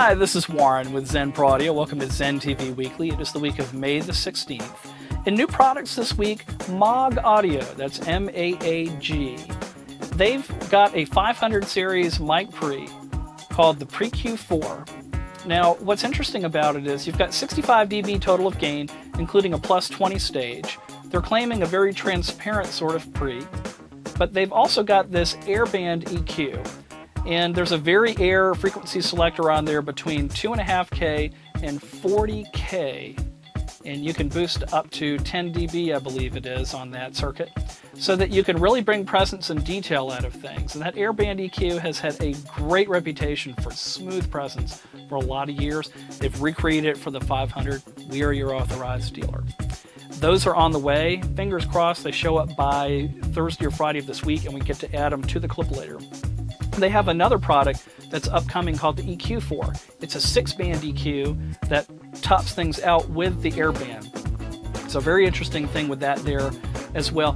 Hi, this is Warren with Zen Pro Audio. Welcome to Zen-TV Weekly. It is the week of May the 16th. In new products this week, Maag Audio, that's M-A-A-G. They've got a 500 series mic pre called the PREQ4. Now, what's interesting about it is you've got 65 dB total of gain, including a plus 20 stage. They're claiming a very transparent sort of pre, but they've also got this airband EQ. And there's a very air frequency selector on there between 2.5K and 40K. And you can boost up to 10 dB, I believe it is, on that circuit, so that you can really bring presence and detail out of things. And that airband EQ has had a great reputation for smooth presence for a lot of years. They've recreated it for the 500. We are your authorized dealer. Those are on the way. Fingers crossed they show up by Thursday or Friday of this week, and we get to add them to the Clipalator. They have another product that's upcoming called the EQ4. It's a 6-band EQ that tops things out with the airband. So a very interesting thing with that there as well.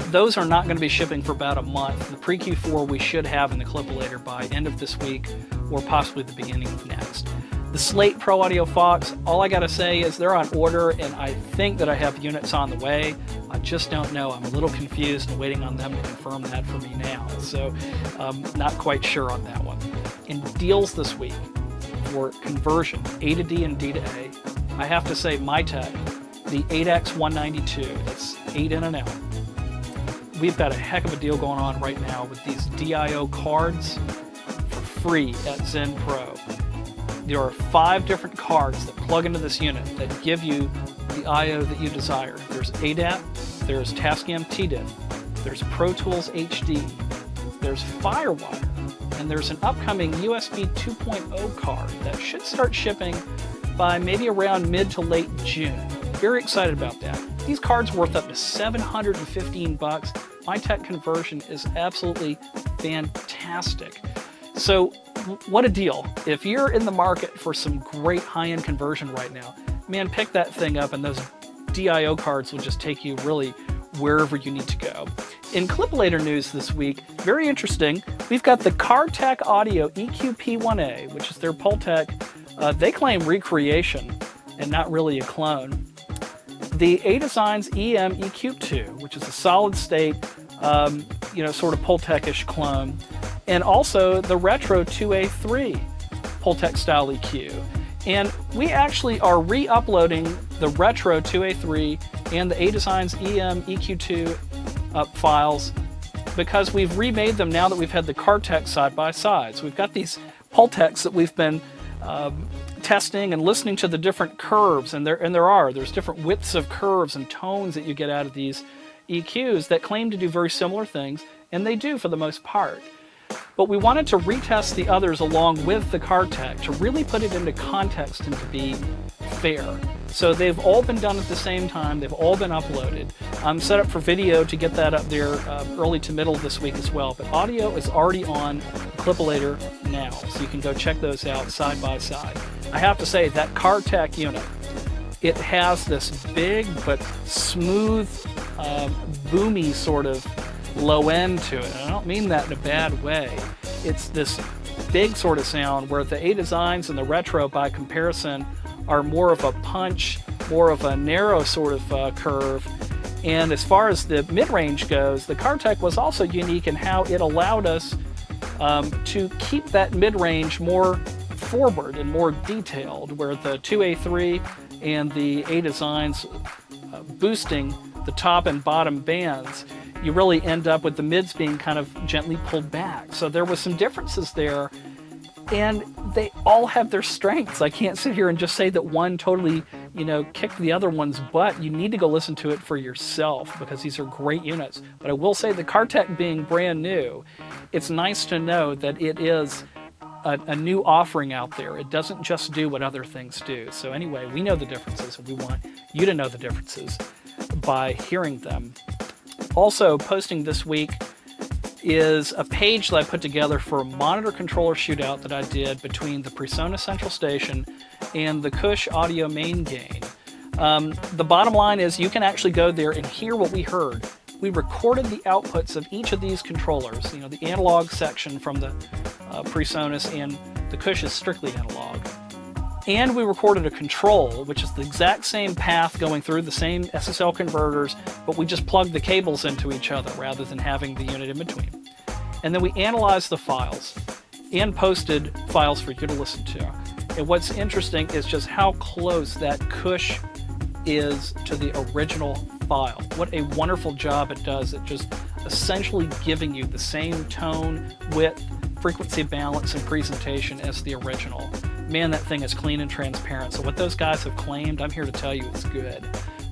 Those are not going to be shipping for about a month. The PREQ4 we should have in the Clipalator by end of this week or possibly the beginning of next. The Slate Pro Audio Fox, all I got to say is they're on order, and I think that I have units on the way. I just don't know. I'm a little confused and waiting on them to confirm that for me now. So not quite sure on that one. In deals this week for conversion, A to D and D to A, I have to say Mytek, the 8X192, that's 8 in and out. We've got a heck of a deal going on right now with these DIO cards for free at Zen Pro. There are 5 different cards that plug into this unit that give you the I/O that you desire. There's ADAT, there's Tascam TDIF, there's Pro Tools HD, there's Firewire, and there's an upcoming USB 2.0 card that should start shipping by maybe around mid to late June. Very excited about that. These cards worth up to $715. Mytek conversion is absolutely fantastic. So what a deal. If you're in the market for some great high-end conversion right now, man, pick that thing up, and those DIO cards will just take you really wherever you need to go. In Clipalator news this week, very interesting, we've got the Cartec Audio EQP-1A, which is their Pultec. They claim recreation and not really a clone. The A-Design's EM-EQ2, which is a solid state, sort of Pultec-ish clone. And also the Retro 2A3 Pultec style EQ. And we actually are re-uploading the Retro 2A3 and the A-Design's EM-EQ2 files because we've remade them now that we've had the Cartec side by side. So we've got these Pultecs that we've been testing and listening to the different curves, and there's different widths of curves and tones that you get out of these EQs that claim to do very similar things, and they do for the most part. But we wanted to retest the others along with the Cartec to really put it into context and to be fair. So they've all been done at the same time. They've all been uploaded. I'm set up for video to get that up there early to middle this week as well. But audio is already on Clipalator now, so you can go check those out side by side. I have to say that Cartec unit, it has this big but smooth, boomy sort of low end to it. And I don't mean that in a bad way. It's this big sort of sound where the A-Designs and the Retro by comparison are more of a punch, more of a narrow sort of curve. And as far as the mid-range goes, the Cartec was also unique in how it allowed us to keep that mid-range more forward and more detailed, where the 2A3 and the A-Designs boosting the top and bottom bands, you really end up with the mids being kind of gently pulled back. So there was some differences there, and they all have their strengths. I can't sit here and just say that one totally, kicked the other one's butt. You need to go listen to it for yourself because these are great units. But I will say the Cartec being brand new, it's nice to know that it is a new offering out there. It doesn't just do what other things do. So anyway, we know the differences, and we want you to know the differences by hearing them. Also posting this week is a page that I put together for a monitor controller shootout that I did between the Presonus Central Station and the Kush audio main gain. The bottom line is you can actually go there and hear what we heard. We recorded the outputs of each of these controllers, the analog section from the Presonus, and the Kush is strictly analog. And we recorded a control, which is the exact same path going through the same SSL converters, but we just plugged the cables into each other rather than having the unit in between. And then we analyzed the files and posted files for you to listen to. And what's interesting is just how close that Kush is to the original file. What a wonderful job it does at just essentially giving you the same tone, width, frequency balance, and presentation as the original. Man, that thing is clean and transparent. So what those guys have claimed, I'm here to tell you it's good.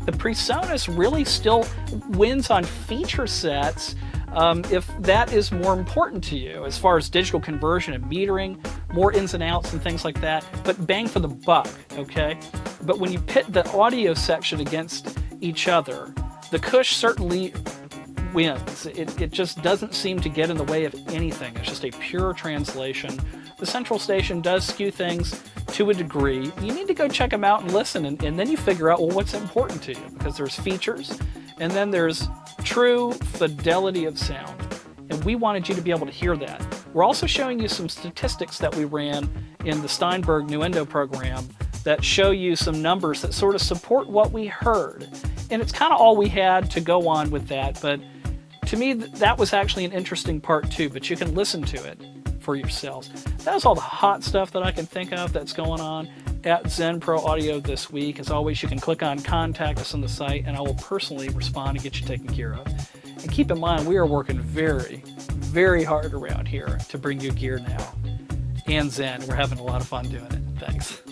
The Presonus really still wins on feature sets if that is more important to you as far as digital conversion and metering, more ins and outs and things like that, but bang for the buck, okay? But when you pit the audio section against each other, the Kush certainly wins. It just doesn't seem to get in the way of anything. It's just a pure translation. The central station does skew things to a degree. You need to go check them out and listen, and then you figure out, well, what's important to you, because there's features, and then there's true fidelity of sound. And we wanted you to be able to hear that. We're also showing you some statistics that we ran in the Steinberg Nuendo program that show you some numbers that sort of support what we heard. And it's kind of all we had to go on with that, but to me, that was actually an interesting part too, but you can listen to it for yourselves. That's all the hot stuff that I can think of that's going on at Zen Pro Audio this week. As always, you can click on Contact Us on the site, and I will personally respond and get you taken care of. And keep in mind, we are working very, very hard around here to bring you gear now. And Zen, we're having a lot of fun doing it. Thanks.